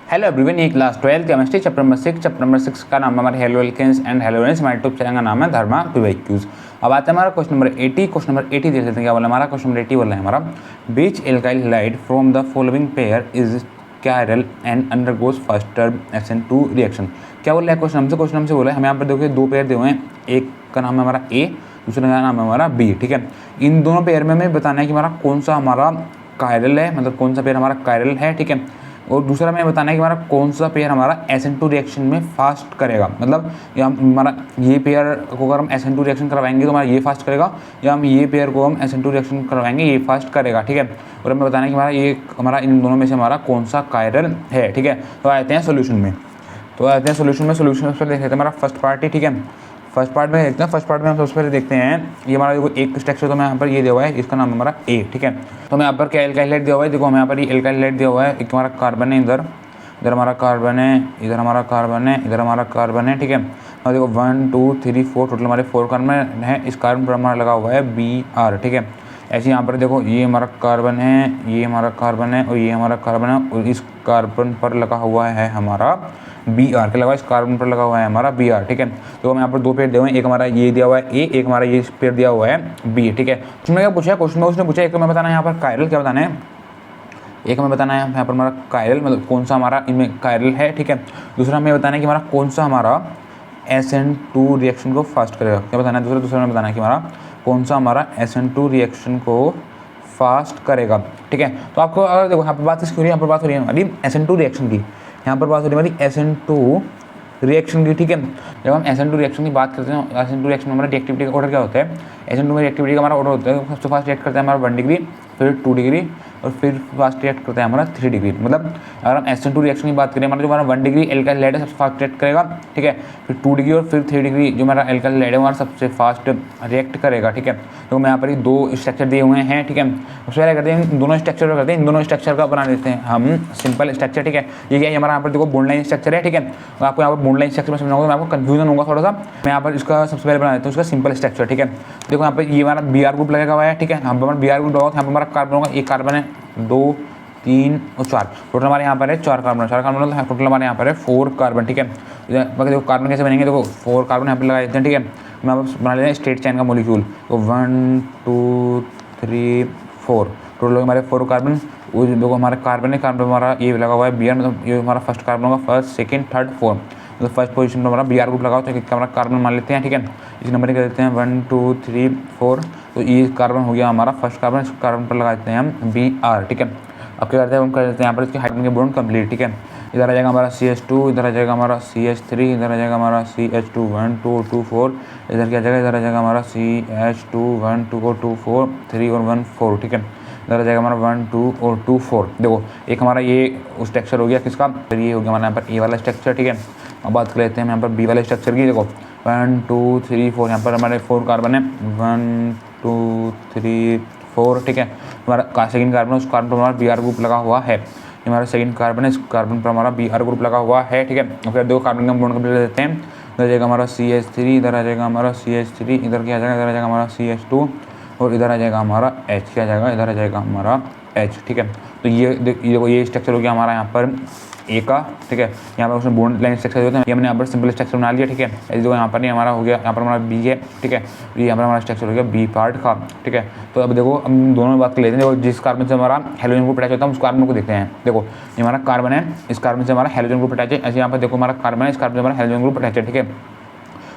Hello everyone, ये class 12 chemistry chapter number 6 का नाम हमारे हेलो एल्केन्स एंड हेलोजेन्स। हमारे यूट्यूब चैनल का नाम है धर्मा पीवाईक्यूज। अब आता है हमारा क्वेश्चन नंबर 80। क्वेश्चन नंबर 80 देख लेते हैं क्या बोला हमारा। क्वेश्चन नंबर 80 बोला है हमारा, which alkyl halide from the following pair is chiral and undergoes faster SN2 reaction. क्या बोला है क्वेश्चन हमसे बोला है, हमें यहाँ पर देखिए दो पेयर दिए हुए हैं, एक का नाम है हमारा ए, दूसरे का नाम है हमारा बी। ठीक है, इन दोनों पेयर में हमें बताना है कि हमारा कौन सा हमारा कायरल है, मतलब कौन सा पेयर हमारा कायरल है। ठीक है, और दूसरा हमें बताना है कि हमारा कौन सा पेयर हमारा SN2 रिएक्शन में फास्ट करेगा, मतलब या हमारा ये पेयर को अगर हम SN2 रिएक्शन करवाएंगे तो हमारा ये फास्ट करेगा, या हम ये पेयर को हम SN2 रिएक्शन करवाएंगे ये फास्ट करेगा। ठीक है, और हमें बताना है कि हमारा इन दोनों में से हमारा कौन सा कायरल है। ठीक है, तो आते हैं सोल्यूशन में। सोल्यूशन पर देख लेते हैं हमारा फर्स्ट पार्ट ही। ठीक है, फर्स्ट पार्ट में देखते हैं। फर्स्ट पार्ट में हम सबसे पहले देखते हैं, ये हमारा देखो एक स्ट्रक्चर तो मैं यहाँ पर ये दिया हुआ है, इसका नाम हमारा ए। ठीक है, तो मैं यहाँ पर क्या एल्काइल हैलाइड दिया हुआ है, देखो हमें यहाँ पर ये एल्काइल हैलाइड दिया हुआ है, एक हमारा कार्बन है, इधर हमारा कार्बन है, इधर हमारा कार्बन है, इधर हमारा कार्बन है। ठीक है, और देखो 1 2 3 4 टोटल हमारे 4 कार्बन है। इस कार्बन पर हमारा लगा हुआ है Br। ठीक है, ऐसे यहाँ पर देखो ये हमारा कार्बन है, ये हमारा कार्बन है और ये हमारा कार्बन है, और इस कार्बन पर लगा हुआ है हमारा Br। क्या लगा, इस कार्बन पर लगा हुआ है हमारा Br। ठीक है, तो हम यहाँ पर दो पेयर दिए हुए हैं, एक हमारा ये दिया हुआ है ए, एक हमारा ये पेयर दिया हुआ है बी। ठीक है, उसमें क्या पूछा है, क्वेश्चन में उसने पूछा एक हमें बताना है यहाँ पर कायरल, क्या बताना है, एक हमें बताना है यहाँ पर हमारा कायरल, मतलब कौन सा हमारा इनमें कायरल है। ठीक है, दूसरा हमें बताना है कि हमारा कौन सा हमारा SN2 रिएक्शन को फास्ट करेगा, क्या बताना है, दूसरा हमें बताना है कि हमारा कौन सा हमारा SN2 रिएक्शन को फास्ट करेगा। ठीक है, तो आपको अगर देखो यहाँ पर बात किसकी हो रही है, यहाँ पर बात हो रही है हमारी SN2 रिएक्शन की, यहाँ पर बात हो रही है हमारी SN2 रिएक्शन की। ठीक है, जब हम SN2 रिएक्शन की बात करते हैं, SN2 रिएक्शन में हमारा रिएक्टिविटी का ऑर्डर क्या होता है, SN2 में रिएक्टिविटी का हमारा ऑर्डर होता है, सबसे फास्ट रिएक्ट करता है हमारा 1 डिग्री, फिर 2 डिग्री, और फिर फास्ट रिएक्ट करता है हमारा 3 डिग्री। मतलब अगर हम SN2 रिएक्शन की बात करें, हमारा जो हमारा 1 डिग्री एल्काइल हैलाइड है सबसे फास्ट रिएक्ट करेगा। ठीक है, फिर 2 डिग्री और फिर 3 डिग्री जो हमारा एल्काइल हैलाइड है हमारा सबसे फास्ट रिएक्ट करेगा। ठीक है, तो मैं यहाँ पर दो स्ट्रक्चर दिए हुए हैं। ठीक है, सबसे पहले करते हैं इन दोनों स्ट्रक्चर करते हैं, इन दोनों स्ट्रक्चर का बना देते हैं हम सिंपल स्ट्रक्चर। ठीक है, ये क्या है हमारा यहाँ पर देखो बॉन्ड लाइन स्ट्रक्चर है। ठीक है, तो आपको यहाँ पर बॉन्ड लाइन स्ट्रक्चर में समझाऊंगा तो मैं आपको कंफ्यूजन होगा थोड़ा सा। मैं यहाँ पर इसका सबसे पहले बना देता हूँ इसका सिंपल स्ट्रक्चर। ठीक है, देखो यहाँ पर ये हमारा Br ग्रुप लगा हुआ है। ठीक है, यहाँ पर Br ग्रुप लगा, यहाँ पर हमारा कार्बन होगा, एक कार्बन है, 2 3 और 4, टोटल हमारे यहाँ पर है 4 कार्बन। टोटल हमारे यहाँ पर है 4 कार्बन। ठीक है, देखो कार्बन कैसे बनेंगे, देखो 4 कार्बन यहाँ पर लगा देते हैं। ठीक है, मैं बना लेते हैं स्ट्रेट चेन का मॉलिक्यूल, तो 1 2 3 4 टोटल हमारे 4 कार्बन। वो देखो हमारे कार्बन है, कार्बन हमारा ये लगा हुआ है Br, मतलब ये हमारा फर्स्ट कार्बन होगा, फर्स्ट सेकंड थर्ड फोर्थ, मतलब फर्स्ट पोजीशन पर हमारा Br ग्रुप लगा हो, तो हमारा कार्बन मान लेते हैं। ठीक है, इस नंबर कर देते हैं 1 2 3 4, तो ये कार्बन हो गया हमारा फर्स्ट कार्बन, इस कार्बन पर लगाते हैं हम Br। ठीक है, अब क्या करते हैं, हम कर देते हैं यहाँ पर इसके हाइड्रोजन के बॉन्ड कंप्लीट। ठीक है, इधर आ जाएगा हमारा CH2, इधर आ जाएगा हमारा CH3, इधर आ जाएगा हमारा CH2 1 2 2 4, इधर क्या जाएगा, इधर आ जाएगा हमारा CH2 1 2 और 2 4 3 और 1 4। ठीक है, इधर आ जाएगा हमारा 1 2 और 2 4। देखो एक हमारा ये स्ट्रक्चर हो गया किसका, फिर ये हो गया हमारा यहाँ पर ए वाला स्ट्रक्चर। ठीक है, अब बात कर लेते हैं यहाँ पर बी वाले स्ट्रक्चर की। देखो 1 2 3 4, यहाँ पर हमारे 4 कार्बन है, 1 2 3 4। ठीक है, हमारा सेकंड कार्बन, उस कार्बन पर हमारा Br ग्रुप लगा हुआ है, ये हमारा सेकंड कार्बन है, इस कार्बन पर हमारा Br ग्रुप लगा हुआ है। ठीक है, फिर दो कार्बन का बॉन्ड कंप्लीट देते हैं, इधर आ जाएगा हमारा CH3, इधर आ जाएगा हमारा CH3, इधर क्या आ जाएगा, इधर आ जाएगा हमारा CH2, और इधर आ जाएगा हमारा H, क्या आ जाएगा, इधर आ जाएगा हमारा H। ठीक है, तो ये देखो ये स्ट्रक्चर हो गया हमारा यहाँ पर ए का। ठीक है, यहाँ पर उसने बॉन्ड लाइन स्ट्रक्चर होता है, ये हमने यहाँ पर सिंपल स्ट्रक्चर बना लिया। ठीक है, ऐसे देखो यहाँ पर नहीं हमारा हो गया, यहाँ पर हमारा बी है। ठीक है, ये यहाँ पर हमारा स्ट्रक्चर हो गया बी पार्ट का। ठीक है, तो अब देखो हम दोनों बात कर लेते हैं। देखो जिस कार्बन से हमारा हेलोजन ग्रुप अटैच होता है उस कार्बन को देखते हैं। देखो ये हमारा कार्बन है, इस कार्बन से हमारा हेलोजन ग्रुप अटैच है। ऐसे यहाँ पर देखो हमारा कार्बन है, इस कार्बन से हमारा हेलोजन ग्रुप अटैच है। ठीक है,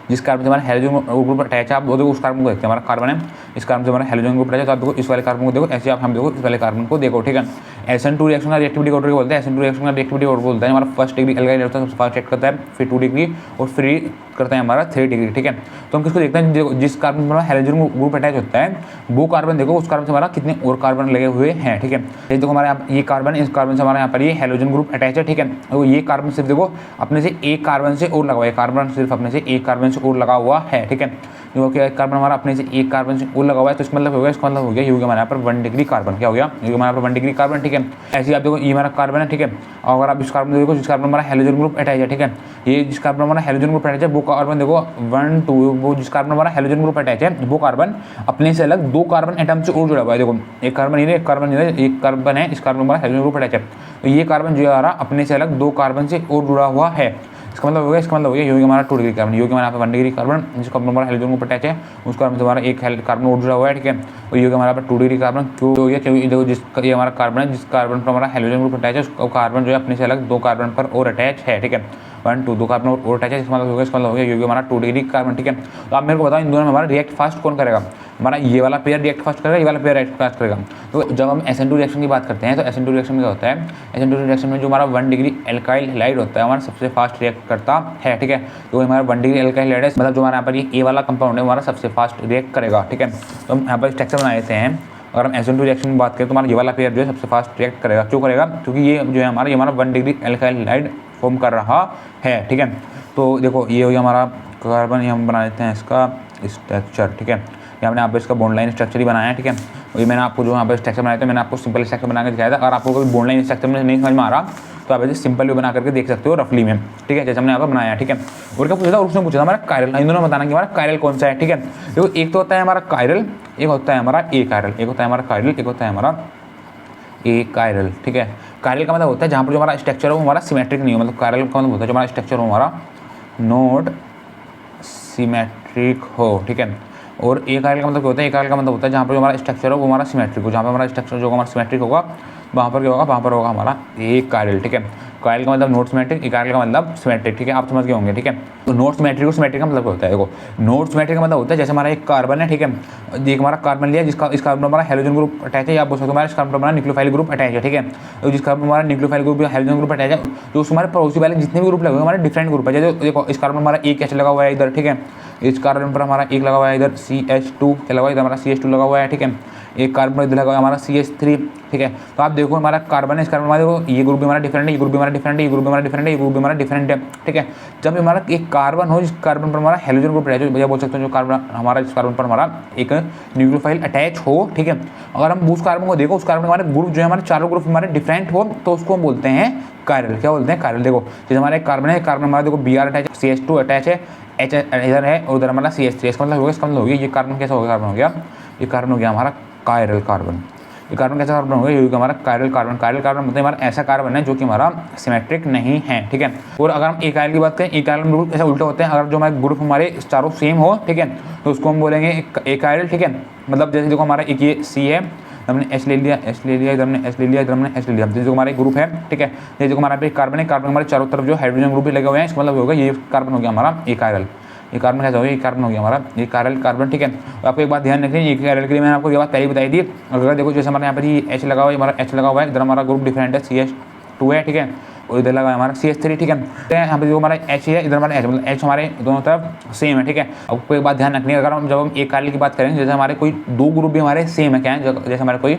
जिस कार्बन से हमारा हेलोजन ग्रुप अटैच है, आप देखो उस कार्बन को देखते हैं, हमारा कार्बन है, इस कार्बन से हमारा हेलोजन ग्रुप अटैच है, तो आप देखो इस वाले कार्बन को देखो, ऐसे आप हम देखो इस वाले कार्बन को देखो। ठीक है, SN2 रिएक्शन का रिएक्टिविटी ऑर्डर बोलते हैं, SN2 रिएक्शन का रिएक्टिविटी ऑर्डर बोलता है, हमारा फर्स्ट डिग्री एल्काइल होता है सबसे फास्ट रिएक्ट करता है, फिर 2 डिग्री और फिर करता है हमारा 3 डिग्री। ठीक है, तो हम किसको देखते हैं, जिस कार्बन में हमारा हेलोजन ग्रुप अटैच होता है वो कार्बन देखो, उस कार्बन से हमारा कितने और कार्बन लगे हुए हैं। ठीक है, ये देखो हमारे यहाँ ये कार्बन, इस कार्बन से हमारे यहाँ पर ये हेलोजन ग्रुप अटैच है। ठीक है, तो ये कार्बन सिर्फ देखो अपने से एक कार्बन से और लगा हुआ है, कार्बन सिर्फ अपने से एक कार्बन से और लगा हुआ है। ठीक है, जो कि कार्बन हमारा अपने से एक कार्बन से और लगा हुआ है, तो इसका मतलब हो गया, इसका मतलब हो गया ये हो गया हमारे यहाँ पर 1 डिग्री कार्बन। क्या हो गया, ये हमारे यहाँ पर 1 डिग्री कार्बन। ठीक है, है। ऐसे ही आप देखो ये हमारा कार्बन है, ठीक है। और अगर आप इस कार्बन देखो, जिस कार्बन हमारा हेलोजन ग्रुप अटैच है, ठीक है, ये जिस कार्बन हमारा हेलोजन ग्रुप अटैच है वो कार्बन देखो 1 2, वो जिस कार्बन हमारा हेलोजन ग्रुप अटैच है वो कार्बन अपने से अलग 2 कार्बन एटम से और जुड़ा हुआ है। देखो एक कार्बन ये, एक कार्बन ये, एक कार्बन है, इस कार्बन हमारा हेलोजन ग्रुप अटैच है, तो ये कार्बन जो है अपने से अलग 2 कार्बन से और जुड़ा हुआ है। इसका मतलब हो गया, इसका मतलब हो गया, ये हो गया हमारा 2 डिग्री कार्बन, ये हो गया हमारा 1 डिग्री कार्बन, जिसका हमारा हेलोजन ग्रुप अटैच है उस कार्बन से हमारा एक कार्बन और जुड़ा हुआ है, ठीक है। और ये हो गया हमारा 2 डिग्री कार्बन। क्यों हो गया? क्योंकि देखो जिसका ये हमारा कार्बन है, जिस कार्बन पर हमारा हेलोजन ग्रुप अटैच है उसका कार्बन जो है अपने से अलग 2 कार्बन पर और अटैच है, ठीक है। 1 2 2 कार्बन और अटैच है, इसका मतलब हो गया, इसका मतलब हो गया ये हमारा 2 डिग्री कार्बन, ठीक है। तो आप मेरे को बताओ इन दोनों में हमारा रिएक्ट फास्ट कौन करेगा? हमारा ये वाला पेयर रिएक्ट फास्ट करेगा, ये वाला पेयर रिएक्ट फास्ट करेगा। तो जब हम SN2 रिएक्शन की बात करते हैं तो SN2 रिएक्शन में क्या होता है? SN2 रिएक्शन में जो हमारा 1 डिग्री एल्काइल हैलाइड होता है हमारा सबसे फास्ट रिएक्ट करता है, ठीक है। तो हमारा 1 डिग्री एल्काइल हैलाइड है, मतलब जो हमारा यहाँ पर ये A वाला कंपाउंड है हमारा सबसे फास्ट रिएक्ट करेगा, ठीक है। तो हम यहाँ पर स्ट्रक्चर बना लेते हैं। अगर हम SN2 रिएक्शन की बात करें तो हमारा ये वाला पेयर जो है सबसे फास्ट रिएक्ट करेगा। क्यों करेगा? क्योंकि ये जो है हमारा 1 डिग्री एल्काइल हैलाइड फॉर्म कर रहा है, ठीक है। तो देखो ये हो गया हमारा कार्बन, ये हम बना लेते हैं इसका स्ट्रक्चर, ठीक है। यहाँ मैंने आपको इसका बॉन्ड लाइन स्ट्रक्चर ही बनाया है, ठीक है। और ये मैंने आपको जो यहाँ पर स्ट्रक्चर बनाया था मैंने आपको सिंपल स्ट्रक्चर बना के दिखाया था। अगर आपको कोई बॉन्ड लाइन स्ट्रक्चर में नहीं समझ में आ रहा तो आप ऐसे सिंपल भी बना करके देख सकते हो रफली में, ठीक है, जैसे हमने यहाँ पर बनाया है, ठीक है। और क्या पूछा था? उसने पूछा था हमारा कायरल, इन दोनों बताना कि हमारा कायरल कौन सा है, ठीक है। देखो एक तो होता है हमारा कायरल, एक होता है हमारा ए कायरल, एक होता है हमारा कायरल, एक होता है हमारा ए कायरल, ठीक है। कायरल का मतलब होता है जहाँ पर जो हमारा स्ट्रक्चर हो हमारा सिमेट्रिक नहीं हो, मतलब कायरल का मतलब होता है जो हमारा स्ट्रक्चर हो हमारा नॉट सिमेट्रिक हो, ठीक है। और ए कायरल का मतलब क्या होता है? ए कायरल का मतलब होता है जहाँ पर जो हमारा स्ट्रक्चर हो वो हमारा सिमेट्रिक हो, जहाँ पर हमारा स्ट्रक्चर जो हमारा सिमेट्रिक होगा वहाँ पर क्या होगा? वहाँ पर होगा हमारा ए कायरल, ठीक है। कायरल का मतलब नॉट सिमेट्रिक, ए कायरल का मतलब सिमेट्रिक, ठीक है। आप समझ गए होंगे, ठीक है। तो नॉट सिमेट्रिक और सिमेट्रिक का मतलब क्या होता है? देखो नॉट सिमेट्रिक का मतलब होता है जैसे हमारा एक कार्बन है, ठीक है, एक हमारा कार्बन लिया जिसका इस कार्बन हमारा हेलोजन ग्रुप अटैच है, या आप बोल सकते हो हमारा इस कार्बन हमारा न्यूक्लियोफाइल ग्रुप अटैच है, ठीक है। तो जिस कार्बन हमारा न्यूक्लियोफाइल ग्रुप या हेलोजन ग्रुप अटैच है तो उस हमारे पड़ोसी वाले जितने भी ग्रुप लगे हुए हमारे डिफरेंट ग्रुप है। जैसे देखो इस कार्बन हमारा एक H लगा हुआ है इधर, ठीक है, इस कार्बन पर हमारा एक लगा हुआ है इधर CH2 क्या लगा हुआ है, इधर हमारा CH2 लगा हुआ है, ठीक है। एक कार्बन इधर लगा हुआ है हमारा CH3, ठीक है। तो आप देखो हमारा कार्बन है, इस कार्बन हमारा देखो ये ग्रुप भी हमारा डिफरेंट है, ये ग्रुप भी हमारा डिफरेंट है, ये ग्रुप भी हमारा डिफरेंट है, ये ग्रुप भी हमारा डिफरेंट है, ठीक है। जब हमारा एक कार्बन हो जिस कार्बन पर हमारा हेलोजन ग्रुप है, जो भैया बोल सकते हैं जो कार्बन हमारा जिस कार्बन पर हमारा एक न्यूक्लियोफाइल अटैच हो, ठीक है। अगर हम उस कार्बन को देखो उस कार्बन हमारे ग्रुप जो है हमारे चारों ग्रुप हमारे डिफरेंट हो तो उसको हम बोलते हैं कायरल। क्या बोलते हैं? कायरल। देखो जैसे हमारा एक कार्बन है, कार्बन हमारा देखो Br अटैच है, CH2 अटैच है, H इधर है और उधर हमारा CH3, इसका मतलब हो गया, इसका मतलब हो गया ये कार्बन कैसा हो गया? कार्बन हो गया, ये कार्बन हो गया हमारा कायरल कार्बन। ये कार्बन कैसा कार्बन हो गया? ये हमारा कायरल कार्बन। कायरल कार्बन मतलब हमारा ऐसा कार्बन है जो कि हमारा सिमेट्रिक नहीं है, ठीक है। और अगर हम ए कायरल की बात करें, ए कायरल ग्रुप ऐसा उल्टा होते हैं, अगर जो हमारे ग्रुप हमारे चारों सेम हो, ठीक है, तो उसको हम बोलेंगे ए कायरल, ठीक है। मतलब जैसे देखो हमारा एक ये C है, हमने H ले लिया, H ले लिया, इधर हमने H ले लिया, इधर हमने H ले लिया, जैसे हमारा एक ग्रुप है, ठीक है। जैसे देखो हमारा कार्बन है, कार्बन हमारे चारों तरफ जो हाइड्रोजन ग्रुप भी लगे हुए हैं, इसका मतलब होगा ये कार्बन हो गया हमारा ए कायरल। ये कार्बन कैसा हो गया? ये कार्बन हो गया हमारा ये कायरल कार्बन, ठीक है। तो आपको एक बात ध्यान रखनी है, ये कायरल के लिए मैंने आपको ये बात पहले बताई थी। अगर देखो जैसे हमारे यहाँ पर ये H लगा हुआ है, हमारा H लगा हुआ है, इधर हमारा ग्रुप डिफरेंट है, CH2 है, ठीक है, और इधर लगा है हमारा CH3, ठीक है। यहाँ पर जो हमारा H है, इधर हमारा H, मतलब H हमारे दोनों तरफ सेम है, ठीक है। आपको एक बात ध्यान रखनी है, अगर हम जब हम एक कायरल की बात करेंगे, जैसे हमारे कोई 2 ग्रुप भी हमारे सेम है, क्या है, जैसे हमारे कोई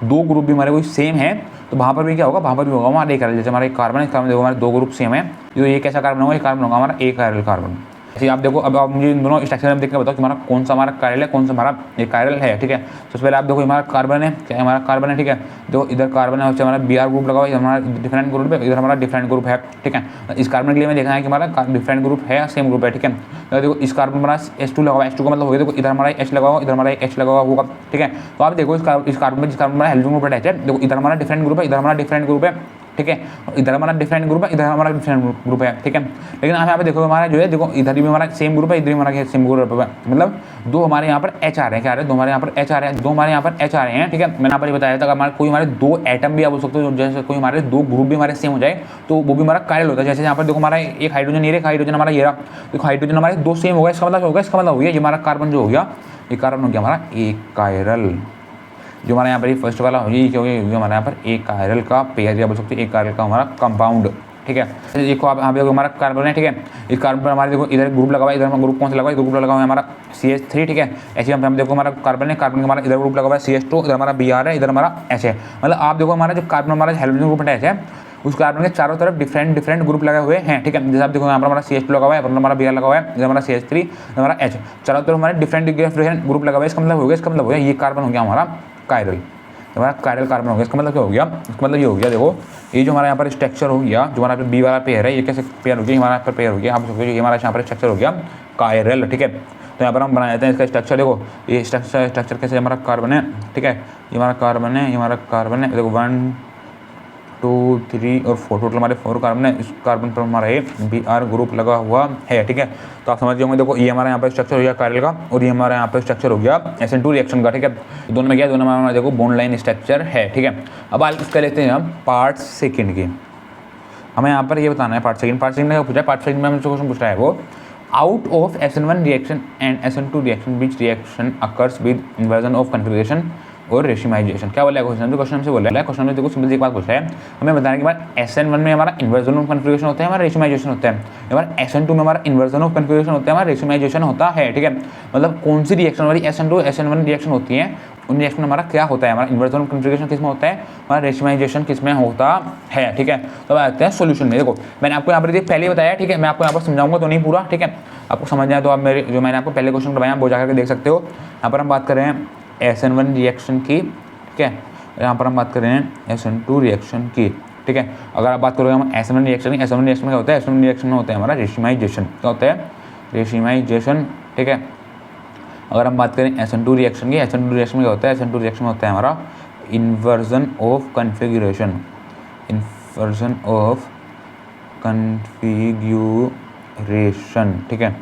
2 ग्रुप भी हमारे कोई सेम है तो वहाँ पर भी क्या होगा? वहाँ पर भी होगा हमारा ए कायरल। जैसे हमारे कार्बन है, कार्बन देखो हमारे 2 ग्रुप सेम है, जो ये कैसा कार्बन होगा? ये कार्बन होगा हमारा ए कायरल कार्बन। ऐसे आप देखो, अब आप मुझे इन दोनों स्ट्रक्चर में देख के बताओ कि हमारा कौन सा हमारा कायरल है, कौन सा हमारा एक कायरल है, ठीक है। सबसे पहले आप देखो हमारा कार्बन है, क्या हमारा कार्बन है, ठीक है। देखो इधर कार्बन है, उससे हमारा Br ग्रुप लगा हुआ है, इधर हमारा डिफरेंट ग्रुप है, इधर हमारा डिफरेंट ग्रुप है, ठीक है। इस कार्बन के लिए मैं देखना है कि हमारा डिफरेंट ग्रुप है या सेम ग्रुप है, ठीक है। तो देखो इस कार्बन हमारा H2 लगा हुआ है, H2 का मतलब हो गया देखो इधर हमारा H लगा हुआ, इधर हमारा H लगा हुआ होगा, ठीक है। तो आप देखो इस कार्बन में जिस कार्बन हमारा हेलोजन ग्रुप अटैच है, देखो इधर हमारा डिफरेंट ग्रुप है, इधर हमारा डिफरेंट ग्रुप है, ठीक है। इधर हमारा डिफरेंट ग्रुप है, इधर हमारा डिफरेंट ग्रुप है, ठीक है। लेकिन आप यहाँ पे देखो हमारा जो है, देखो इधर भी हमारा सेम ग्रुप है, इधर भी हमारा सेम ग्रुप है, मतलब 2 हमारे यहाँ पर H आ रहे हैं, क्या आ रहे हैं? 2 हमारे यहाँ पर H आ रहे हैं, 2 हमारे यहाँ पर H आ रहे हैं, ठीक है। मैंने यहाँ पर बताया था हमारे कोई हमारे 2 एटम भी आप बोल सकते हो, जैसे कोई हमारे 2 ग्रुप भी हमारे सेम हो जाए तो वो भी हमारा कायरल होता है। जैसे यहाँ पर देखो हमारा एक हाइड्रोजन, ये एक हाइड्रोजन हमारा ये रहा, देखो हाइड्रोजन हमारे 2 सेम हो गए, इसका मतलब होगा, इसका मतलब हो गया ये हमारा कार्बन जो हो गया, ये कार्बन हो गया हमारा एक कायरल। जो हमारे यहाँ पर फर्स्ट वाला हो ये क्या हो गया? हमारे यहाँ पर एक कायरल का पेयर या बोल सकते हैं एक कायरल का हमारा कंपाउंड, ठीक है। देखो आप यहाँ पे हमारा कार्बन है, ठीक है। इस कार्बन पर हमारे देखो इधर ग्रुप लगा हुआ है, इधर हमारा ग्रुप कौन सा लगा हुआ है? ग्रुप लगा हुआ है हमारा CH3, ठीक है। ऐसे हम देखो हमारा कार्बन है, कार्बन का हमारा इधर ग्रुप लगा हुआ है CH2, इधर हमारा Br है, इधर हमारा H है। मतलब आप देखो हमारा जो कार्बन हमारा हेलोजन ग्रुप अटैच है उस कार्बन के चारों तरफ डिफरेंट ग्रुप लगे हुए हैं, ठीक है। जैसे आप देखो यहाँ पर हमारा CH2 लगा हुआ है, हमारा Br लगा हुआ है, इधर हमारा CH3, इधर हमारा H, चारों तरफ हमारे डिफरेंट ग्रुप लगा हुआ है। इसका मतलब हो गया ये कार्बन हो गया हमारा कायरल। हमारा कायरल कार्बन हो गया। इसका मतलब क्या हो गया, इसका मतलब ये हो गया, देखो ये जो हमारा यहाँ पर स्ट्रक्चर हो गया, जो हमारा बी वाला पेयर है, ये कैसे पेयर हो गया, हमारा यहाँ पर पेयर हो गया, आप ये हमारा यहाँ पर स्ट्रक्चर हो गया कायरल, ठीक है। तो यहाँ पर हम बना देते हैं इसका स्ट्रक्चर, देखो ये स्ट्रक्चर कैसे हमारा कार्बन है, ठीक है, ये हमारा कार्बन है, ये हमारा कार्बन है, देखो 1 2 3 और 4 टोटल हमारे 4 कार्बन है। इस कार्बन पर हमारा ये Br ग्रुप लगा हुआ है, ठीक है। तो आप समझ जाओगे, देखो ये हमारा यहाँ पर स्ट्रक्चर हो गया कायरल का और ये हमारा यहाँ पर स्ट्रक्चर हो गया SN2 रिएक्शन का, ठीक है। दोनों में क्या, दोनों में हमारा देखो बॉन्ड लाइन स्ट्रक्चर है, ठीक है। अब इसका लेते हैं हम पार्ट सेकेंड की। हमें यहाँ पर ये बताना है पार्ट सेकेंड में क्या पूछा है, पार्ट सेकेंड में हमसे क्वेश्चन पूछ रहा है वो out of SN1 reaction and SN2 reaction which reaction occurs with inversion of configuration और रेशिमाइजेशन। क्या बोला है क्वेश्चन, तो क्वेश्चन हमसे बोला है, क्वेश्चन में देखो सिंपल एक बात पूछा है, हमें बताने के बाद SN1 में हमारा इन्वर्जन ऑफ कन्फिगरेशन होता है, हमारा रेशिमाइजेशन होता है, हमारा SN2 में हमारा इन्वर्जन ऑफ कन्फिगरेशन होता है, हमारा रेशिमाइजेशन होता है, ठीक है। मतलब कौन सी रिएक्शन हमारी SN2 SN1 रिएक्शन होती है, उन रिएक्शन में हमारा क्या होता है, हमारा इन्वर्जन ऑफ कन्फिगरेशन किस में होता है, हमारा रेशिमाइजेशन किस में होता है, ठीक है। तो आते हैं सोल्यूशन में। देखो मैंने आपको यहाँ पर पहले ही बताया, ठीक है, मैं आपको यहाँ पर समझाऊंगा तो नहीं पूरा, ठीक है। आपको समझना है तो आप मेरे जो मैंने आपको पहले क्वेश्चन करवाया वो जाकर के देख सकते हो। यहाँ पर हम बात कर रहे हैं SN1 रिएक्शन की, ठीक है, यहाँ पर हम बात कर रहे हैं SN2 रिएक्शन की, ठीक है। अगर आप बात करोगे हम SN1 रिएक्शन की, SN1 रिएक्शन में क्या होता है, SN1 रिएक्शन में होता है हमारा रेशिमाइजेशन, क्या होता है, रेशिमाइजेशन, ठीक है। अगर हम बात करें SN2 रिएक्शन की, SN2 रिएक्शन में क्या होता है, SN2 रिएक्शन में होता है हमारा inversion of configuration, inversion of configuration, ठीक है।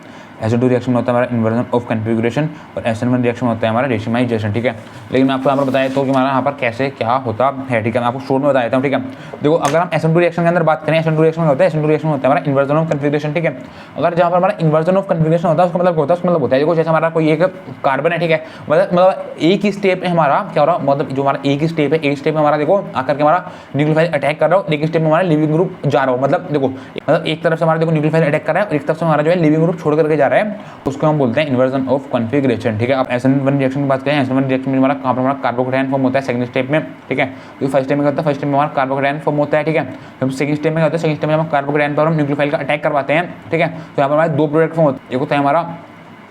SN2 रिएक्शन में होता है हमारा इन्वर्जन ऑफ कन्फिगरेशन और SN1 रिएक्शन में होता है हमारा रेशिमाइजेशन, ठीक है। लेकिन मैं आपको यहाँ पर बताया तो कि हमारा यहाँ पर कैसे क्या होता है, ठीक है। मैं आपको शॉर्ट में बता देता हूँ, ठीक है। देखो अगर हम SN2 रिएक्शन के अंदर बात करें, SN2 रिएक्शन में होता है, SN2 रिएक्शन में होता है हमारा इन्वर्जन ऑफ कन्फिगरेशन, ठीक है। अगर जहाँ पर हमारा इन्वर्जन ऑफ कन्फिगरेशन होता है उसका मतलब होता है, उसका मतलब होता है देखो जैसे हमारा कोई एक कार्बन है, ठीक है, मतलब एक ही स्टेप है हमारा, क्या हो रहा है, मतलब जो हमारा एक ही स्टेप है, एक स्टेप में हमारा देखो आकर के हमारा न्यूक्लियोफाइल अटैक कर रहा हो, एक स्टेप में हमारा लिविंग ग्रुप जा रहा हो, मतलब देखो मतलब एक तरफ से हमारा देखो न्यूक्लियोफाइल अटैक कर रहा है और एक तरफ से हमारा जो है लिविंग ग्रुप छोड़ करके जा रहा है, उसको हम बोलते हैं इन्वर्जन ऑफ कन्फिगरेशन, ठीक है। अब SN1 रिएक्शन की बात करें, SN1 रिएक्शन में हमारा कहाँ पर हमारा कार्बोकेटायन फॉर्म होता है सेकंड स्टेप में, ठीक है। तो फर्स्ट स्टेप में क्या होता है, फर्स्ट स्टेप में हमारा कार्बोकेटायन फॉर्म होता है, ठीक है। तो सेकंड स्टेप में क्या होता है, सेकंड स्टेप में हम कार्बोकेटायन पर हम न्यूक्लियोफाइल का अटैक करवाते हैं, ठीक है। तो यहाँ पर हमारे दो प्रोडक्ट फॉर्म होते हैं, एक होता है हमारा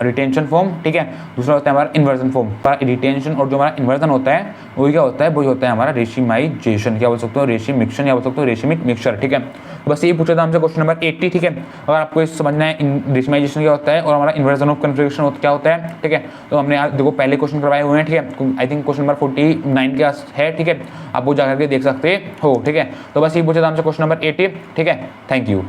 रिटेंशन फॉर्म, ठीक है, दूसरा होता है हमारा इन्वर्जन फॉर्म। रिटेंशन और जो हमारा इन्वर्जन होता है वही क्या होता है, वही होता है हमारा रेशिमाइजेशन, क्या बोल सकते हो, रेशिमिक्शन या बोल सकते हो रेशिमिक मिक्सचर, ठीक है। तो बस ये पूछा था हमसे क्वेश्चन नंबर 80, ठीक है। अगर आपको इस समझना है रेशिमाइजेशन क्या होता है और हमारा इन्वर्जन ऑफ कन्फिगरेशन क्या होता है, ठीक है। तो हमने आज देखो पहले क्वेश्चन करवाए हुए हैं, ठीक है। आई थिंक क्वेश्चन नंबर 49 के है, ठीक है, आप वो जाकर के देख सकते हो, ठीक है। तो बस ये पूछा था हमसे क्वेश्चन नंबर 80, ठीक है। Thank you.